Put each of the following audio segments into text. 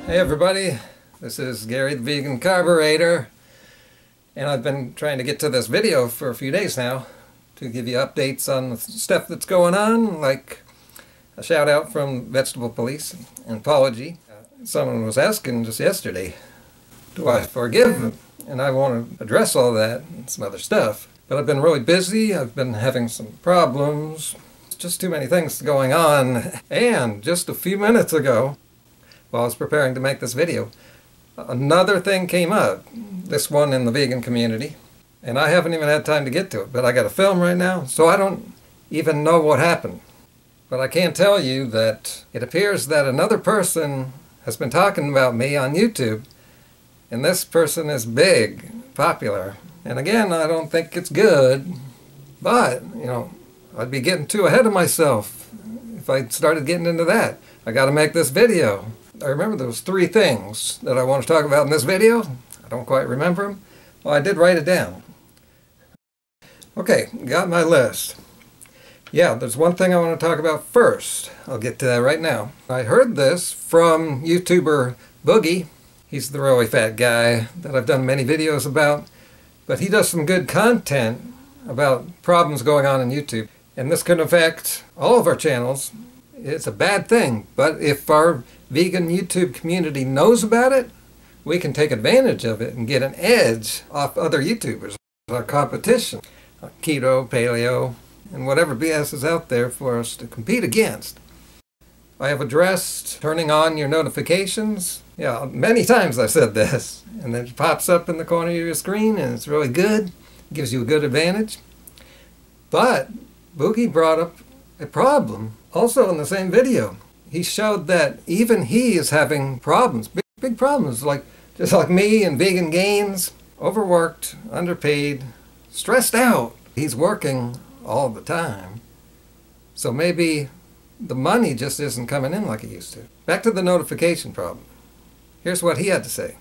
Hey everybody, this is Gary the Vegan Carboraider, and I've been trying to get to this video for a few days now to give you updates on the stuff that's going on, like a shout out from Vegetable Police, an apology. Someone was asking just yesterday, do I forgive them? And I want to address all that and some other stuff. But I've been really busy, I've been having some problems, just too many things going on, and just a few minutes ago, while I was preparing to make this video, another thing came up, this one in the vegan community, and I haven't even had time to get to it, but I got a film right now, so I don't even know what happened. But I can tell you that it appears that another person has been talking about me on YouTube, and this person is big, popular, and again, I don't think it's good, but, I'd be getting too ahead of myself if I started getting into that. I gotta make this video. I remember there was 3 things that I want to talk about in this video. I don't quite remember them. Well, I did write it down. Okay, got my list. Yeah, there's one thing I want to talk about first. I'll get to that right now. I heard this from YouTuber Boogie. He's the really fat guy that I've done many videos about. But he does some good content about problems going on in YouTube. And this can affect all of our channels. It's a bad thing, but if our vegan YouTube community knows about it, we can take advantage of it and get an edge off other YouTubers, our competition, keto, paleo, and whatever BS is out there for us to compete against. I have addressed turning on your notifications. Yeah, many times I've said this, and then it pops up in the corner of your screen, and it's really good. It gives you a good advantage. But Boogie brought up a problem also in the same video. He showed that even he is having problems, big problems, just like me and Vegan Gains, overworked, underpaid, stressed out. He's working all the time. So maybe the money just isn't coming in like it used to. Back to the notification problem. Here's what he had to say.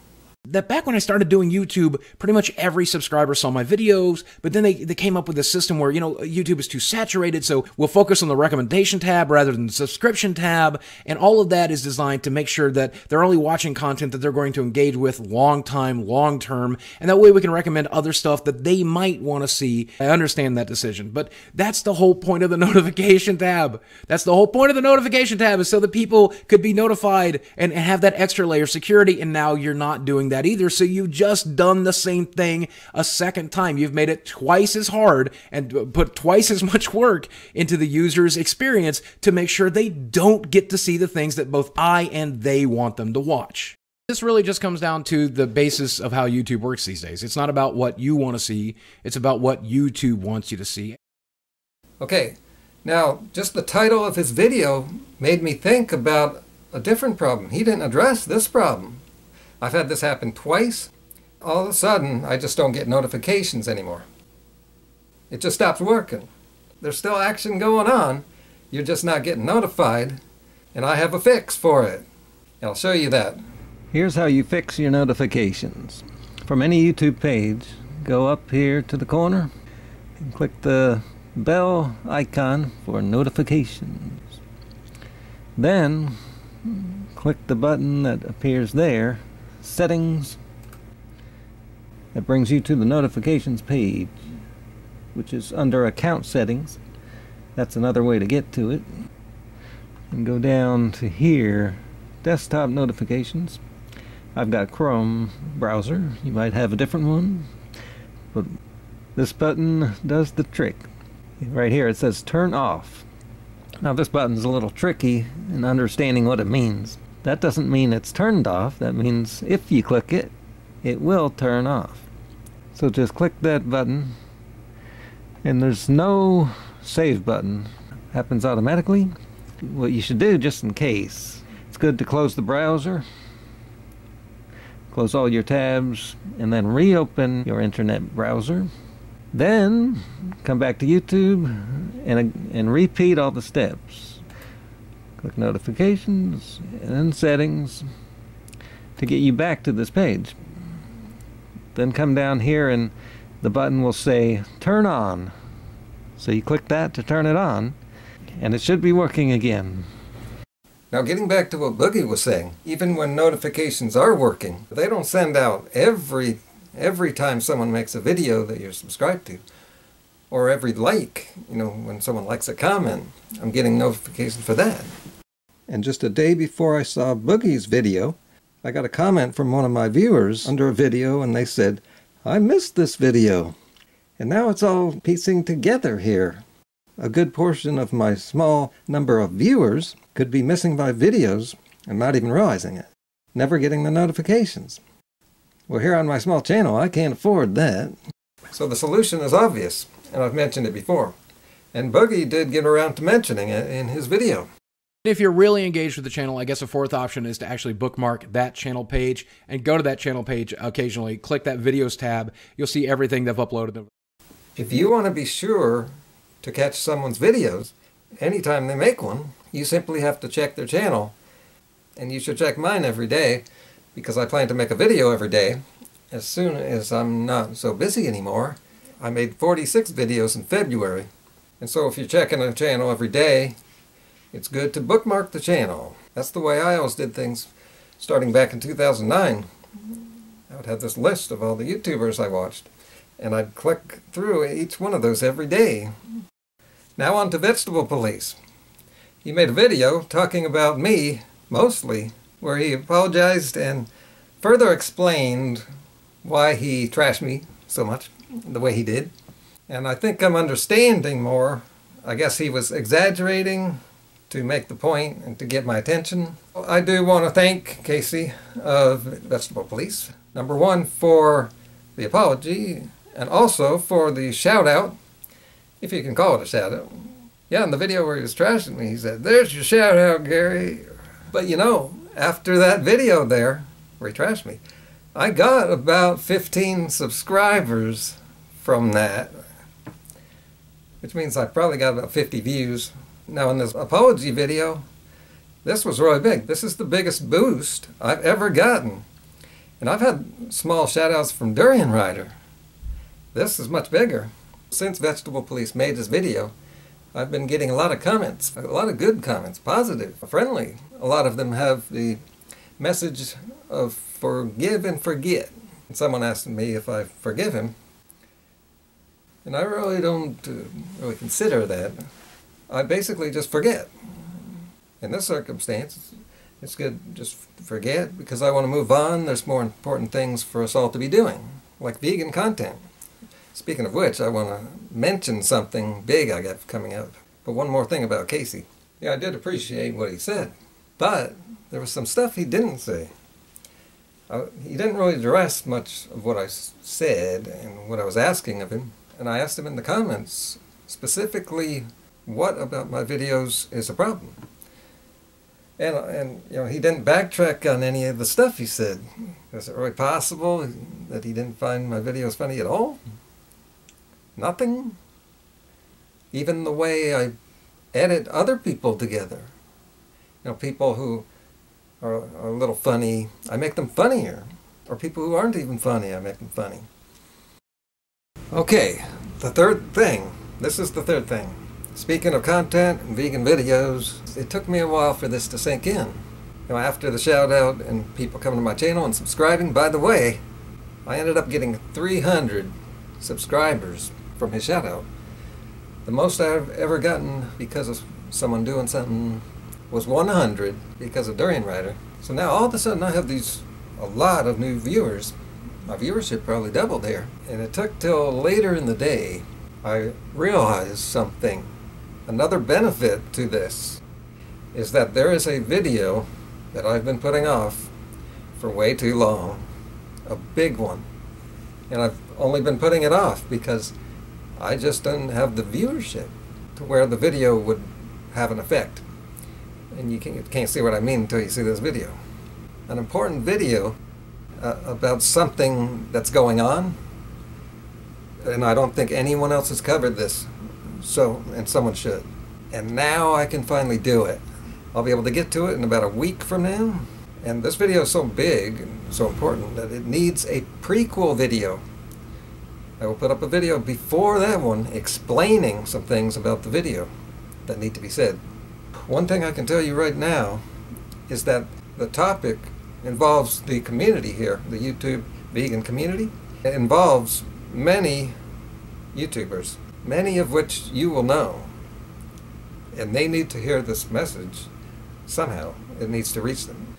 That back when I started doing YouTube, pretty much every subscriber saw my videos, but then they came up with a system where, YouTube is too saturated, so we'll focus on the recommendation tab rather than the subscription tab, and all of that is designed to make sure that they're only watching content that they're going to engage with long term, and that way we can recommend other stuff that they might want to see. I understand that decision, but that's the whole point of the notification tab. That's the whole point of the notification tab, is so that people could be notified and have that extra layer of security, and now you're not doing that either, so you've just done the same thing a second time. You've made it twice as hard and put twice as much work into the user's experience to make sure they don't get to see the things that both I and they want them to watch. This really just comes down to the basis of how YouTube works these days. It's not about what you want to see, it's about what YouTube wants you to see. Okay, now just the title of his video made me think about a different problem. He didn't address this problem. I've had this happen twice. All of a sudden, I just don't get notifications anymore. It just stops working. There's still action going on. You're just not getting notified. And I have a fix for it. And I'll show you that. Here's how you fix your notifications. From any YouTube page, go up here to the corner and click the bell icon for notifications. Then, click the button that appears there, Settings. That brings you to the notifications page, which is under account settings. That's another way to get to it. And go down to here, desktop notifications. I've got Chrome browser. You might have a different one, but this button does the trick. Right here it says turn off. Now this button's a little tricky in understanding what it means. That doesn't mean it's turned off. That means if you click it, it will turn off. So just click that button, and there's no save button. It happens automatically. What you should do, just in case, it's good to close the browser, close all your tabs, and then reopen your internet browser. Then come back to YouTube and repeat all the steps. Click notifications and then settings to get you back to this page. Then come down here and the button will say turn on. So you click that to turn it on, and it should be working again. Now getting back to what Boogie was saying, even when notifications are working, they don't send out every time someone makes a video that you're subscribed to, or every like, when someone likes a comment. I'm getting notifications for that. And just a day before I saw Boogie's video, I got a comment from one of my viewers under a video, and they said, "I missed this video." And now it's all piecing together here. A good portion of my small number of viewers could be missing my videos and not even realizing it, never getting the notifications. Well, here on my small channel, I can't afford that. So the solution is obvious, and I've mentioned it before. And Boogie did get around to mentioning it in his video. If you're really engaged with the channel, I guess a fourth option is to actually bookmark that channel page and go to that channel page occasionally, click that videos tab. You'll see everything they've uploaded. If you want to be sure to catch someone's videos anytime they make one, you simply have to check their channel. And you should check mine every day, because I plan to make a video every day as soon as I'm not so busy anymore. I made 46 videos in February. And so if you're checking a channel every day, it's good to bookmark the channel. That's the way I always did things starting back in 2009. I would have this list of all the YouTubers I watched, and I'd click through each one of those every day. Now on to Vegetable Police. He made a video talking about me, mostly, where he apologized and further explained why he trashed me so much, the way he did. And I think I'm understanding more. I guess he was exaggerating to make the point and to get my attention. I do want to thank Casey of Vegetable Police, number one, for the apology, and also for the shout-out, if you can call it a shout-out. Yeah, in the video where he was trashing me, he said, "There's your shout-out, Gary." But after that video there, where he trashed me, I got about 15 subscribers from that, which means I probably got about 50 views. Now in this apology video, this was really big. This is the biggest boost I've ever gotten. And I've had small shout-outs from Durian Rider. This is much bigger. Since Vegetable Police made this video, I've been getting a lot of comments, a lot of good comments, positive, friendly. A lot of them have the message of forgive and forget. And someone asked me if I forgive him, and I really don't really consider that. I basically just forget. In this circumstance, it's good to just forget, because I want to move on. There's more important things for us all to be doing, like vegan content. Speaking of which, I want to mention something big I got coming up. But one more thing about Casey. Yeah, I did appreciate what he said, but there was some stuff he didn't say. He didn't really address much of what I said and what I was asking of him. And I asked him in the comments, specifically, what about my videos is a problem? And he didn't backtrack on any of the stuff he said. Is it really possible that he didn't find my videos funny at all? Nothing? Even the way I edit other people together. People who are a little funny, I make them funnier. Or people who aren't even funny, I make them funny. Okay, the third thing. This is the third thing. Speaking of content and vegan videos, it took me a while for this to sink in. After the shout out and people coming to my channel and subscribing, by the way, I ended up getting 300 subscribers from his shout out. The most I've ever gotten because of someone doing something was 100 because of Durian Rider. So now all of a sudden I have a lot of new viewers. My viewership probably doubled here. And it took till later in the day I realized something. Another benefit to this is that there is a video that I've been putting off for way too long. A big one. And I've only been putting it off because I just didn't have the viewership to where the video would have an effect. And you can't see what I mean until you see this video. An important video about something that's going on, and I don't think anyone else has covered this, and someone should. And now I can finally do it. I'll be able to get to it in about a week from now. And this video is so big and so important that it needs a prequel video. I will put up a video before that one explaining some things about the video that need to be said. One thing I can tell you right now is that the topic involves the community here, the YouTube vegan community. It involves many YouTubers, many of which you will know. And they need to hear this message somehow. It needs to reach them.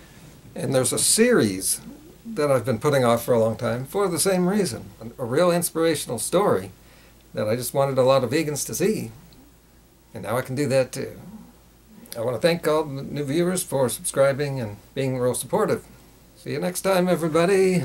And there's a series that I've been putting off for a long time for the same reason. A real inspirational story that I just wanted a lot of vegans to see. And now I can do that too. I want to thank all the new viewers for subscribing and being real supportive. See you next time, everybody.